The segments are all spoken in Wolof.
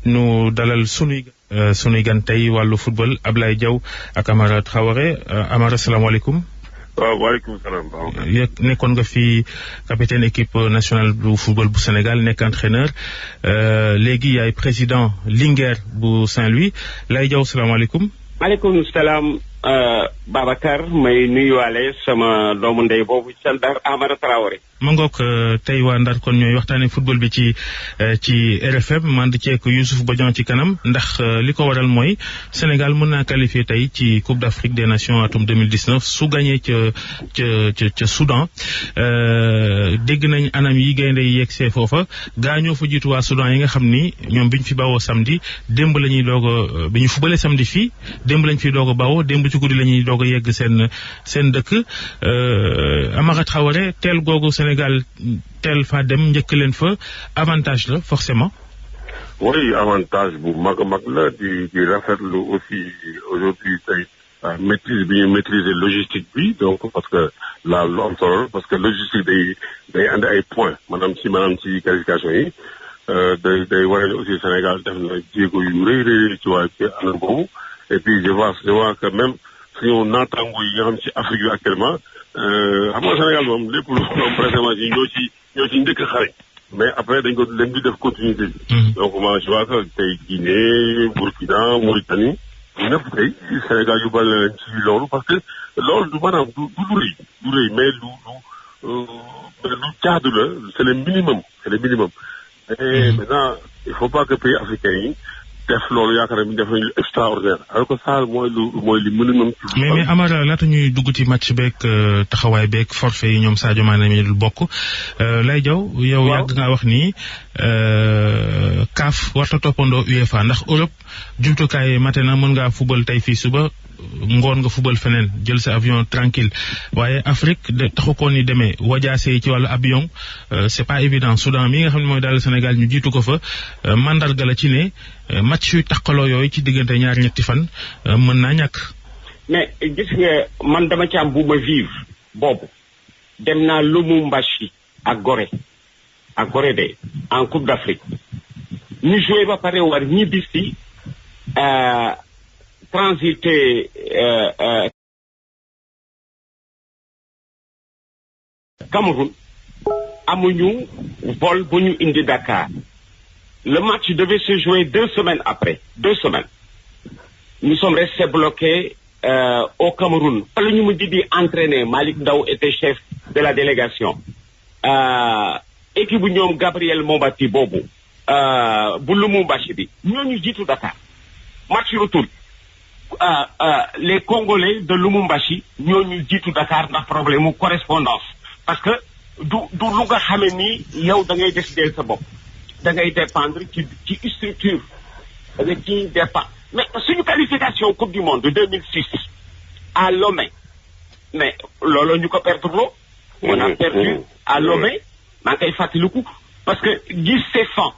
nu dalal sunuy gan tey wàllu football Ablaye Diaw ak Amara Traoré. Amara salaamaaleykum. waaw waaleykum salaam. nekkoon nga fi capitaine équipe nationale bu football bu Sénégal nekk entraîneur léegi yaay président Linguère bu Saint-Louis. Lay Diaw salaamaaleykum. maaleykum salaam Babacar may nuyuwaale sama doomu ndey boobu ca Ndar Amara Traoré. ma ngoog tey waa Ndar kon ñooy waxtaane football bi ci RFM man di ceek Youssouf Bodian ci kanam ndax li ko waral mooy Sénégal mën naa qualifier tey ci Coupe d'Afrique des Nations atum 2019 su gagné ca Soudan. dégg nañ anam yi gaynde yi yegsee foofa gaañoo fa jiitu waa Soudan yi nga xam ni ñoom bi ñu fi bawoo samedi démb la ñuy doog bi ñu fubalee samedi fii démb lañ fi doog a bawoo démb ci guddi la ñuy doog a yegg seen dëkk. Amara Traoré teel googu Sénégal teel fa dem njëkk leen fa avantage la forcément. oui avantage bu mag a mag la di rafetlu aussi aujourd'hui tey maîtrise bi ñu maîtriser logistique bi donc parce que là lu am solo parce que logistique day andi ay points maanaam ci qualification yi day waral aussi Sénégal def na jéego yu rëy ci anam boobu et puis je vois que même suñu naataango yi nga xam ci Afrique bi actuellement xam nga Sénégal moom lépp lu am présentement ci ñoo ci njëkk xarañ mais après dañ di def continuité bi. donc moi je vois que tey Guinée Burkina Mauritanie ñëpp tey Sénégal yu bari leen ci loolu parce que loolu du maanaam du lu rëy mais lu jaadu la c'est le minimum et maintenant il faut pas que pays africains yi def loolu yaakaar naa def nañu extraordinaire alors que ça mooy li minimum. mais Amara laata ñuy dugg ci match beeg taxawaay beeg forfait yi ñoom Sadio Mané mi dul bokk Lay Diaw. yow yàgg nga wax ni CAF warta toppandoo UEFA ndax Europe jumtukaay mate na mën ngaa fubal tey fii suba ngoon nga fubal feneen jël sa avion tranquille waaye Afrique taxu ko ni demee wajaase yi ci wàllu avion c'est pas évident. Soudan mi nga xam ne mooy daal Sénégal ñu jiitu ko fa mandarga la ci ne match yu taqaloo yooyu ci diggante ñetti fan mën naa ñàkk. mais gis nga man dama ci am bu ma vivre boobu dem naa Lubumbashi ak Gorée de en Coupe d'Afrique ñu joué ba pare war ñibbisi transité Cameroun amuñu vol bu ñu indi Dakar. Le match devait se jouer 2 semaines après. 2 semaines. Nous sommes restés bloqués au Cameroun. Le ñu mujj di entraîner Malick Ndao était chef de la délégation. Équipe bu ñoom Gabriel Mombati boobu bu Lubumbashi bi ñooñu jiitu Dakar. Match retour. Les Congolais de Lubumbashi ñooñu jiitu Dakar ndax problème mu correspondance parce que du lu nga xamee ni yow da ngay décider sa bopp. da ngay dépendre ci structure da nga ciy dépendre mais suñu qualification coupe du monde de 2006 à Lomé mais loolu ñu ko perdre loo on a perdu à Lomé maa ngi koy fàttaliku parce que Guy Stéphane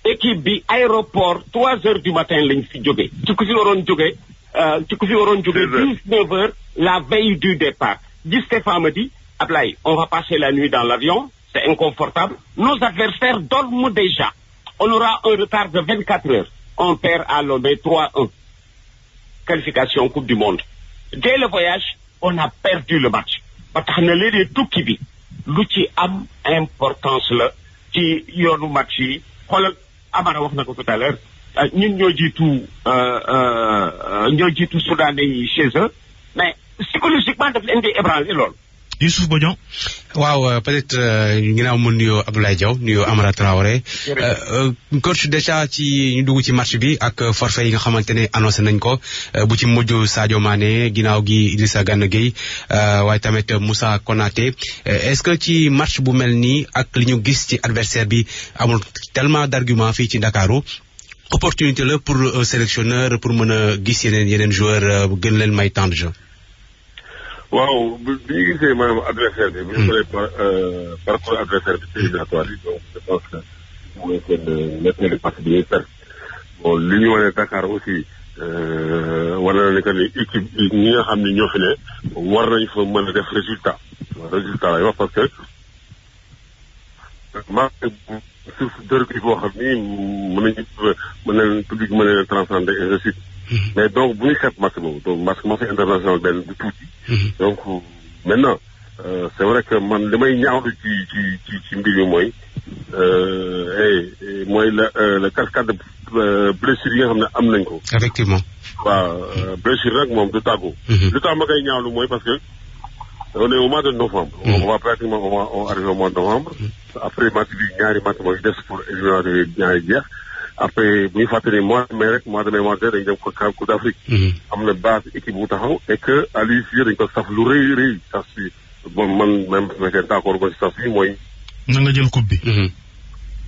équipe bi aéroport 3 heures du matin lañ fi jógee ci ku fi waroon jógee 19 heures la veille du départ Guy Stéphane ma dit Ablaye on va passer la nuit dans l'avion. C'est inconfortable. Nos adversaires dorment déjà. On aura un retard de 24 heures. On perd à Lomé 3-1. Qualification Coupe du Monde. Dès le voyage, on a perdu le match. Parce que les tukki bi lu ci am importance la ci yoonu match yi xoolal Amara wax na ko tout à l'heure ñun ñoo jiitu Soudanais yi chez eux mais psychologiquement daf leen di ébranler lool. Youssouf Bodian. waaw peut-être ginnaaw mu nuyoo Abdoulaye Diaw nuyoo Amara Traoré. coach déjà ci ñu dugg ci match bi ak forfait yi nga xamante ne annoncé nañ ko bu ci mujj Sadio Mané ginnaaw gi Idrissa Gana Gueye waaye tamit Moussa Konaté est-ce que ci match bu mel nii ak li ñu gis ci adversaire bi amul tellement d'arguments fii ci Ndakaaru opportunité la pour sélectionneur pour mën a gis yeneen joueur gën leen may temps de jeu. waaw bi ñu gisee maanaam adversaire bi. bu ñu xoolee parcours adversaire bi ci éliminatoire yi donc je pense que mooy seen ñetteelu partie bi ñuy perte bon li ñu wane Dakar aussi war na ne que ni équipe ñi nga xam ne ñoo fi ne war nañ fa mën a def résultat lay wax parce que source de recul boo xam ni mën nañu public mën nañu transcender et ainsi de suite. Mais donc bu ñu xeeb match boobu donc match international benn du tuuti. Donc maintenant c'est vrai que man li may ñaawlu ci mbir mi mooy la cascade de blessures yi nga xam ne am nañ ko. Effectivement. waaw blessure nag moom du tàggu. lu tax ma koy ñaawlu mooy parce que on est au mois de novembre. on va pratiquement on arrive au mois de novembre. après match bi ñaari match mooy des pour éliminatoire ñaari jeex. après bu ñu fàttali mois de mai rek mois de mai mois de dañu dem Coupe d'Afrique. am na base équipe bu taxaw et que à l'issue dañ ko saf lu rëy saf si bon man même su fekkee d'accord ba si saf si mooy. na nga jël coupe bi.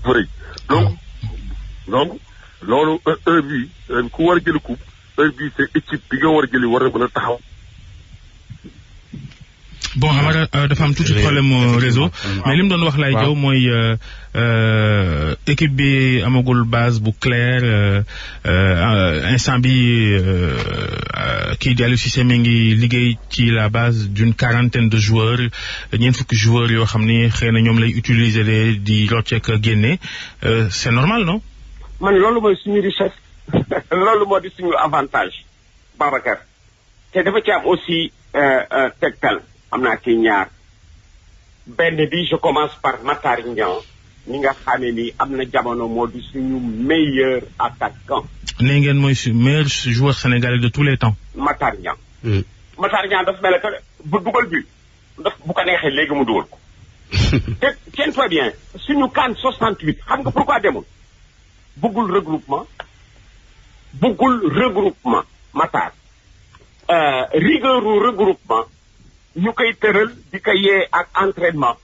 rëy donc loolu heure bii ku war a jël coupe heure bii c'est équipe bi nga war a jëli war na mën a taxaw. bon Amara dafa am tuuti problème réseau mais li mu doon wax lay jaw mooy équipe bi amagul base bu claire instant bi kii di Aliou Cissé mi ngi liggéey ci la base d'une quarantaine de joueurs ñeent fukki joueurs yoo xam ni xëy na ñoom lay utiliser di rocceek génne c'est normal non. man loolu mooy suñu richesse loolu moo di suñu avantage Babacar te dafa ci am aussi tegtal. am naa ci ñaar benn bi je commence par Matar Niang ñi nga xamee ni am na jamono moo di suñu meilleur attaquant. nee ngeen mooy meilleur joueur sénégalais de tous les temps. Matar Niang. Matar Niang dafa mel ne bu dugal bi daf bu ko neexee léegi mu dugal ko. te tiens-toi bien suñu CAN 68 xam nga pourquoi demul buggul regroupement Matar rigueur regroupement. ñu koy tëral di ko yee ak entraînement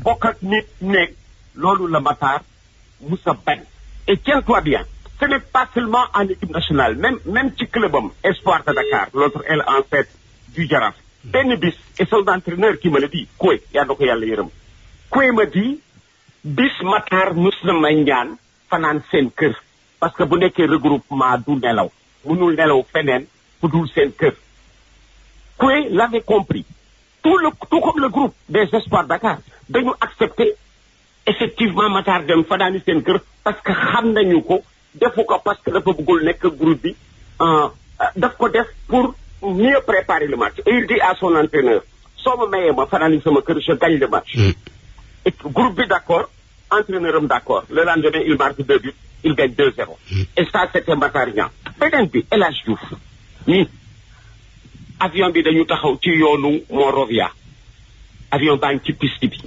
bokk ak nit nekk loolu la Matar musa bañ et tiens-toi bien ce n'est pas seulement en équipe nationale même ci clubam Espoir de Dakar l'autre aile en tête du Jaraaf benn bis et son entraîneur qui me le dit Koué yaa na ko yàlla yërëm Koué ma dit bis Matar mus na ma ñaan fanaan seen kër parce que bu nekkee regroupement du nelaw mënul nelaw feneen fu dul seen kër Koué l'avait compris tout comme le groupe des Espoirs Dakar dañu accepter effectivement Matar dem fanaani seen kër parce que xam nañu ko defu ko parce que dafa bëggul nekk groupe bi daf ko def pour mieux préparer le match et il dit à son entraîneur soo ma mayee ma fanaani sama kër je gagne le match. Et groupe bi d'accord entraîneur am d'accord le lendemain il marque 2 buts il gagne 2-0. Et ça c'était Matar Niang. beneen bi El Hadj Diouf nii avion bi dañu taxaw ci yoonu Monrovia avion baa ngi ci piste bi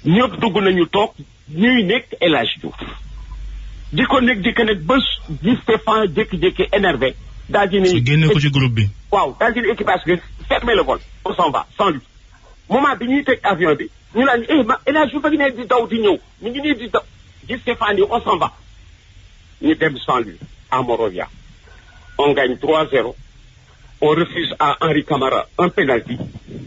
ñëpp dugg nañu toog ñuy nekk El Hadj Diouf di ko nekk ba di Stéphane jékki-jékki énervé daal di ne génne ko ci groupe bi waaw daal di ne équipage bi fermez le vol on s'en va sans lui moment bi ñuy teg avion bi ñu naan El Hadj Diouf a ngi ne di daw di ñëw ñu ngi nii di daw di Stéphane yi on s'en va ñu dem sans lui à Monrovia on gagne 3-0. On refuse à Henri Camara un penalty,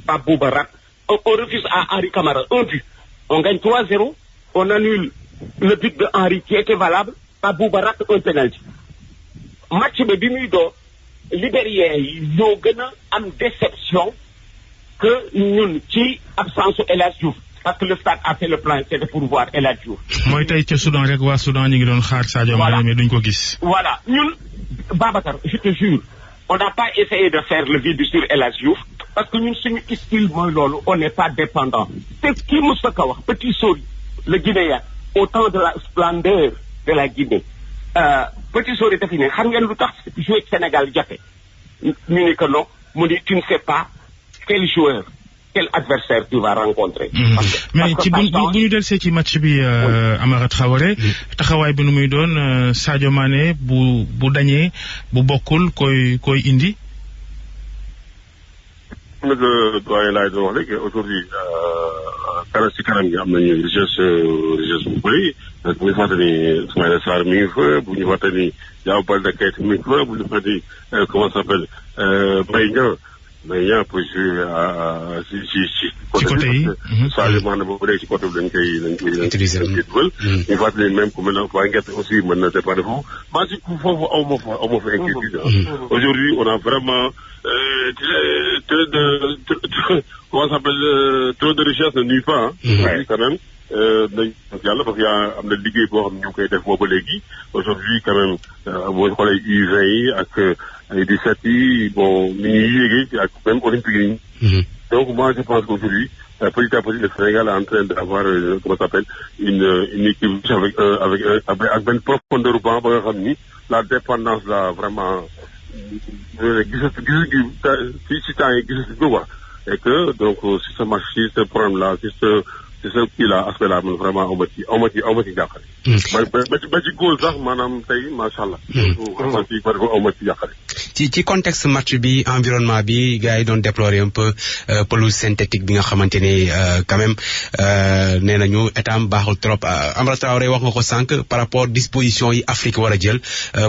pas Boubarak. On refuse à Henri Camara un but. On gagne 3-0. On annule le but de Henri qui était valable, pas Boubarak un penalty. Match bi muy door libériens yi ñoo gën a am déception que ñun ci absence u El Hadj Diouf parce que le stade a fait le plan c'était pour voir El Hadj Diouf. mooy tey ca Soudan rek waa Soudan ñu ngi doon xaar Sadio Mané mais duñ ko gis. Voilà ñun Babacar je te jure. On n'a pas essayé de faire le vide sur El Hadj Diouf parce que ñun suñu style mooy loolu on n'est pas dépendant te kii Moussa Ka wax Petit Sori le Guinéen au temps de la splendeur de la Guinée Petit Sori dafa ne xam ngeen lu tax jouer Sénégal jafe ñu ni que non mu ni tu ne sais pas quel joueur quel adversaire tu vas rencontrer. mais ci bu ñu delsee ci match bi Amara Traoré taxawaay bi nu muy doon Sadio Mané bu dañee bu bokkul koy indi. nag doyen laay doon wax léegi aujourd'hui ci kanam gi am nañu richesse bu bëri parce que bu ñu fàtte ni Ismaïla Sarr mi ngi fa bu ñu fàtte ni Diao Baldé Keita mi ngi fa bu ñu fàtte ni comment ça s'appelle Mbaye Niang peut jouer ci côté yi Sadio Mané boobu léegi ci côté bi lañ koy dugal ñu fàttali ne même ku mel ne waa Nguette aussi mën na dépendre foofu maa si foofu aw ma fa inquiétude aujourd'hui on a vraiment trop de richesse ne nuit pas oui quand même nañ yàlla parce que am na liggéey boo xam ne ñu ngi koy def booba léegi aujourd'hui quand même boo xoolee U20 yi ak ay 17 yi bon ni ñuy yéegee ak même olympique yi. Donc moi je pense qu'aujourd'hui petit à petit le Sénégal est en train d'avoir comment ça s'appelle une équipe avec benn profondeur banc ba nga xam ni la dépendance là vraiment si temps yi gisatu ko quoi et que donc si ce match si ce problème là si ce kii là aspect là man vraiment aw ma ci jàqare. ba ci góol sax maanaam tey macha allah. aw ma ci jàqare. ci contexte match bi environnement bi gars yi doon déplorer un peu pelouse synthétique bi nga xamante ni quand même nee nañu état am baaxul trop Amara Traoré wax nga ko sànq par rapport disposition yi Afrique war a jël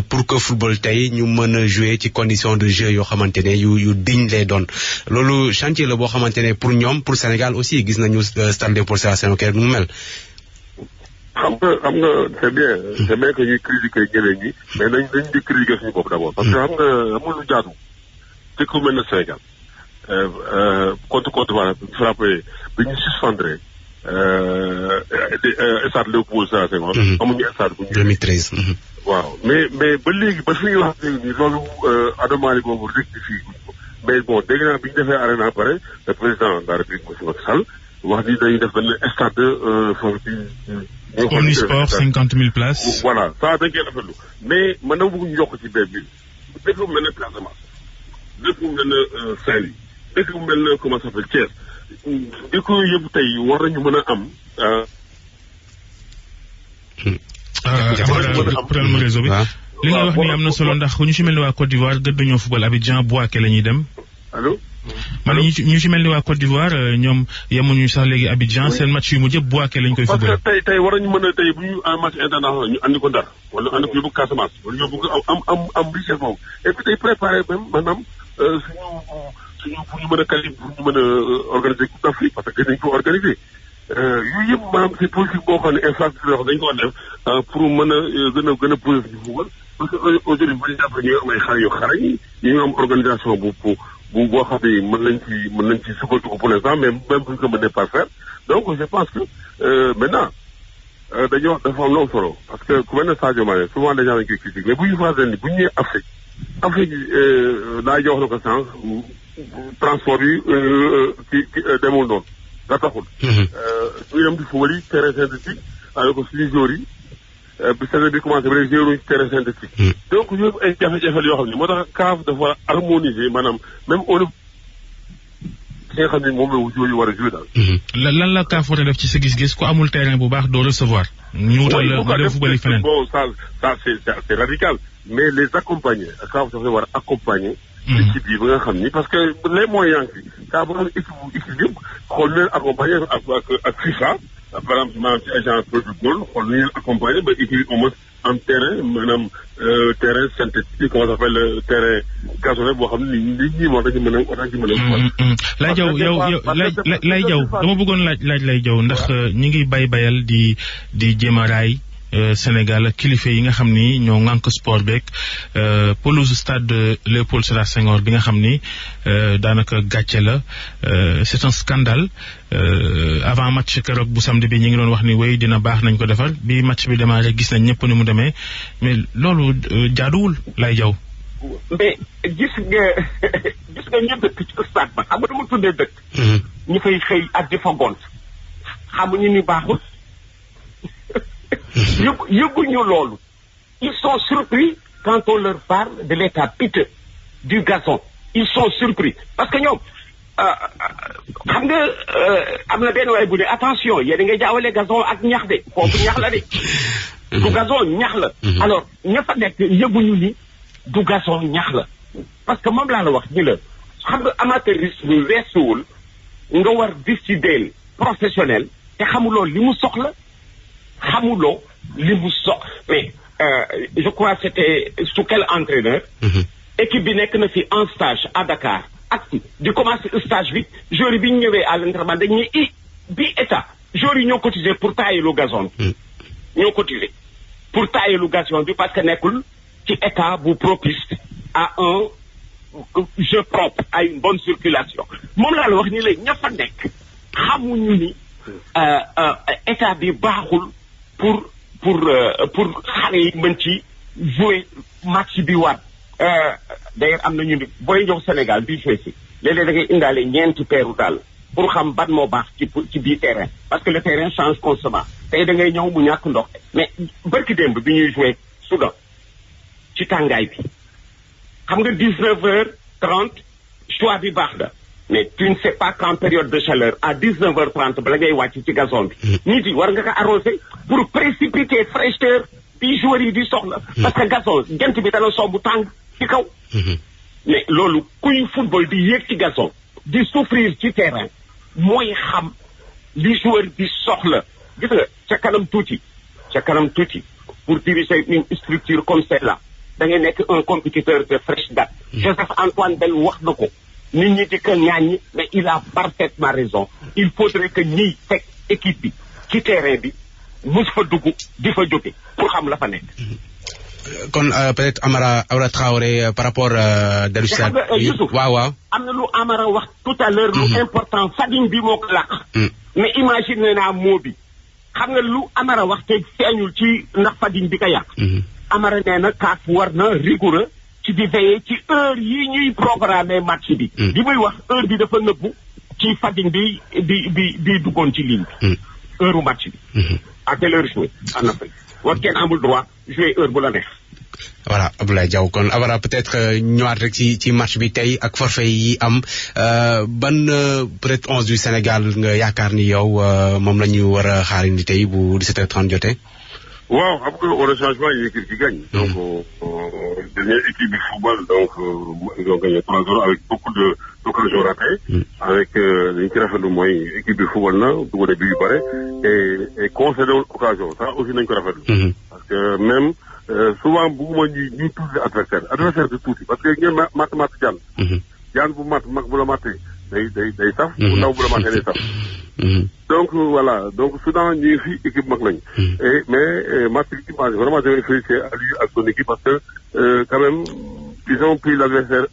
pour que football tey ñu mën a jouer ci condition de jeu yoo xamante ne yu digne lay doon loolu chantier la boo xamante ne pour ñoom pour Sénégal aussi gis nañu stade Léopold Sédar Senghor nu mu mel. xam nga c'est bien que ñuy critiquer ñeneen ñi mais nañ di critiquer suñu bopp d'abord parce que xam nga amul lu jaadu dëkk bu mel ne Sénégal contre Côte-d'Ivoire frappé bi ñu suspendre stade Léopold Sédar Senghor amuñu stade bu ñu 2013 waaw mais ba léegi ba fi ñuy wax léegi nii loolu anomalie boobu rectifié mais bon dégg naa bi ñu defee arena pare le président de la République monsieur Macky Sall wax ni dañuy def benn stade Omnisport 50 000 places. Voilà ça dañ koy rafetlu mais man dama bëgg ñu yokk ci béy bi dëkk bu mel ne Casamance dëkk bu mel ne Saint-Louis dëkk bu mel ne comment ça s'appelle Thiès dëkk yooyu yëpp tey war nañu mën a am. problème réseau bi. li nga wax ni am na solo ndax ñu ci mel ni waa Côte d'Ivoire gën nañoo football Abidjan Bouaké la ñuy dem. allo. man ñu ci mel ni waa Côte d'Ivoire ñoom yemuñu sax léegi Abidjan seen match yu mujj yëpp Bouaké lañ koy football. parce que tey war nañu mën a tey bu ñu un match international ñu andi ko Ndar wala andi ko yóbbu Casamance wala yóbbu ko am richesse boobu et puis tey préparé même maanaam suñu pour ñu mën a qualifier pour ñu mën a organiser Coupe d'Afrique parce que dañ ko organiser yooyu yëpp maanaam c'est politique boo xam ne infrastructure yoo xam dañ ko war def pour mën a gën a poser ci football parce que aujourd'hui bu ñu jàpp ñu am ay xale yu xarañ ñu am organisation bu boo xam ne mën nañ ci sukkandiku pour l'instant mais même bu ñu ko mënee pas faire donc je pense que maintenant dañuy wax dafa am lu am solo parce que ku mel ne Sadio Mané souvent les gens dañ koy critiquer mais bu ñu fàttali ni bu ñu ñëwee Afrique daa jox na ko sànq transport yi demul noonu da taxul. ñu dem di football yi terrain synthétique avec ko suñu joueurs yi bi saison bi commencé ba léegi joueurs yi terrain synthétique. donc yooyu ay jafe-jafe yoo xam ne moo tax CAF dafa war a harmoniser maanaam même au niveau ki nga xam ne moom la joueurs yi war a jouer daal. lan la CAF war a def ci sa gis-gis ku amul terrain bu baax doo recevoir. ñu wutal la nga dem football yi feneen. bon ça c'est radical mais les accompagner CAF dafa war a accompagner. équipe yi ba nga xam ni parce que les moyens yi kaa ba nga xam équipe yëpp xool leen accompagner ak FIFA par exemple maanaam ci agence protocole xool leen accompagner ba équipe yi au moins am terrain maanaam terrain synthétique comment ça s'appelle terrain gazonné boo xam ne nit ñi moo dañu mën a Lay Diaw Lay Diaw dama bëggoon laaj Lay Diaw ndax ñi ngi bayal di jéem a raay Sénégal ak kilifa yi nga xam ni ñoo ŋànk sport beeg pelouse stade Léopold Sédar Senghor bi nga xam ni daanaka gàcce la c'est un scandale avant match keroog bu samedi bi ñi ngi doon wax ni wéy dina baax nañ ko defar bi match bi démarré gis nañ ñëpp ni mu demee mais loolu jaaduwul Lay Diaw. mais gis nga ñu dëkk ci stade ba xam nga dama tuddee dëkk. ñu fay xëy ak di fa gont xamuñu ni baaxul. yëguñu loolu. Ils sont surpris quand on leur parle de l'état piteux du gazon. Ils sont surpris parce que ñoom xam nga am na benn waay bu ne attention yéen a ngi jaawale gazon ak ñax de foofu ñax la de. du gazon ñax la. alors ña fa nekk yëguñu ni du gazon ñax la parce que moom laa la wax ni la xam nga amateurisme weesuwul nga war décider professionnel te xamuloo li mu soxla. xamuloo li mu mais je crois c'était sous quel entraîneur. équipe bi nekk na fi en stage à Dakar ak di commencer stage bi joueurs bi ñu ñëwee à l'entraînement dañuy bi état joueurs yi ñoo cotisé pour tailler le gazon bi. ñoo cotisé pour tailler le gazon bi parce que nekkul ci état bu propice à un jeu propre à une bonne circulation moom laa la wax ni la ña fa nekk xamuñu ni état bi baaxul pour xale yi mën ci jouer match bi war d'ailleurs am na ñu ni booy ñëw Sénégal bii jouer si léeg-léeg da ngay indaale ñeenti peeru daal pour xam ban moo baax ci biir terrain parce que le terrain change constamment tey da ngay ñëw mu ñàkk ndox mais barki démb bi ñuy jouer Soudan ci tàngaay bi xam nga 19h30 choix bi baax na mais tu ne sais pas qu'en période de chaleur à 19h30 bala ngay wàcc ci gazon bi nit yi war nga ko arroser pour précipiter fraîcheur bi joueurs yi di soxla parce que gazon jant bi dana somb tàng ci kaw mais loolu kuy football di yéeg ci gazon di souffrir ci terrain mooy xam li joueur bi soxla gis nga ca kanam tuuti pour diriger une structure comme celle-là da ngay nekk un compétiteur de fraîche date Joseph Antoine Bell wax na ko nit ñi di ko ñaaññi mais il a parfaitement raison il faudrait que ñiy teg équipe bi ci terrain bi mus fa dugg di fa jóge pour xam la fa nekk. kon peut-être Amara Traoré par rapport dellu si Youssouf waaw am na lu Amara wax tout à l'heure lu important Fading bi moo ko làq mais imagine naa moo bi xam nga lu Amara wax te feeñul ci ndax Fading bi ko yàq Amara nee na CAF war na rigoureux ci di veiller ci heure yi ñuy programmer match bi li muy wax heure bi dafa nëbbu ci Fading bi duggoon ci ligne bi heure u match bi à quelle heure jouer en Afrique war kenn amul droit jouer heure bu la neex. voilà Abdoulaye Diaw kon Abara peut-être ñëwaat rek ci match bi tey ak forfait yi am ban peut-être 11 du Sénégal nga yaakaar ni yow moom la ñu war a xaarandi tey bu 17h30 jotee. waaw xam nga au changement il y a équipe qui gagne. donc dernière équipe du football donc ils ont gagné 3-0 avec beaucoup d'occasions ratées. avec li ñu ci rafetlu mooy équipe du football na dugal bi yu bare et concédé occasion ça aussi nañ ko rafetlu. parce que même souvent bugguma ñuy tuuti adversaire bi tuuti parce que ngeen mat jaan. jaan bu mag bu la matee day saf. bu ndaw bu la matee day saf. donc voilà donc Soudan ñu ngi fi équipe mag lañ. mais match bi vraiment je vais féliciter à lui ak son équipe parce que quand même ils ont pris l'adversaire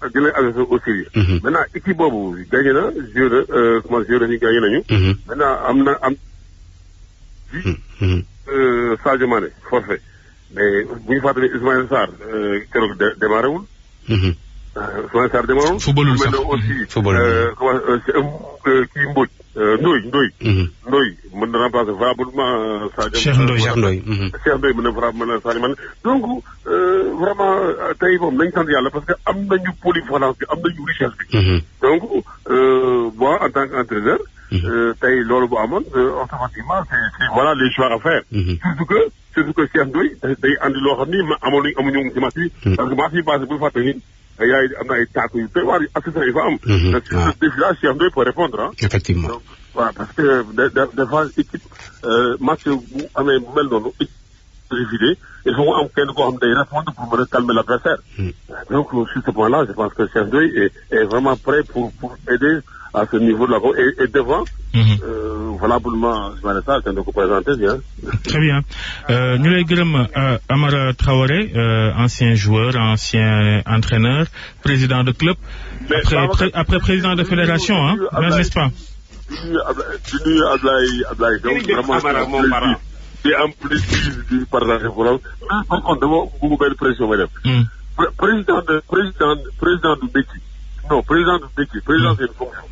au sérieux. maintenant équipe boobu gagné na joueur yi gagné nañu. maintenant am Sadio Mané forfait mais bu ñu fàttali Ismaïla Sarr keroog démarré wul. Ismaïla Sarr démarré wul. footballul sax kii Mbodj. Ndoye mën na remplacer valablement Sadio. Cheikh Ndoye mën na Sadio Mané donc vraiment tey moom nañ sant yàlla parce que am nañu polyvalence bi am nañu richesse bi. donc moi en tant qu'entraîneur tey loolu bu amoon automatiquement c'est voilà les choix à faire. surtout que Cheikh Ndoye day andi loo xam ni amuñu ci match bi. parce que match yi passé bu fàtte ni yaay am na ay taatu yu doy waar assistants yi fa am. donc sur ce défi-là Cheikh Ndoye peut répondre effectivement donc voilà parce que des fois équipe match bu amee bu mel noonu équipe il faut mu am kenn koo xam day répondre pour mën a calmer l'adversaire. donc sur ce point-là je pense que Cheikh Ndoye est vraiment prêt pour aider à ce niveau de la et devant. valablement je m'en ça ko présenter bien. très bien ñu lay gërëm Amara Traoré ancien joueur ancien entraîneur président de club. après président de fédération n'est-ce pas. di nuyu Ablaye donc vraiment di am plaisir di partager problème mais par contre dama bëgg benn pression may def. président du métier non président du métier président c'est une fonction.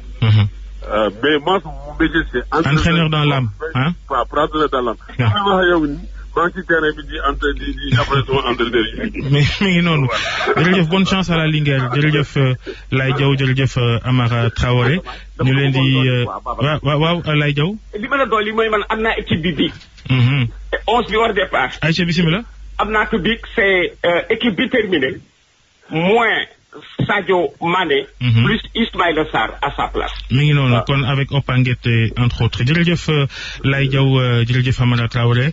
mais moi mon métier c'est entraîneur dans l'âme waaw entraîneur dans l'âme. wax yow maa ngi ci terrain bi di après sama entraîneur yi. mi ngi noonu jërëjëf bonne chance à la Linguère jërëjëf Laye Diaw jërëjëf Amara Traoré ñu leen di waaw Laye Diaw. li ma la doon li mooy man am naa équipe bi. 11 bi war départ. Aïcha bismillah. am naa ko biig c'est équipe bi terminée moins Sadio Mané. plus Ismaïla Sarr à sa place. mi ngi noonu kon avec Opanguette entre autres jërëjëf Laye Diaw jërëjëf Amara Traoré.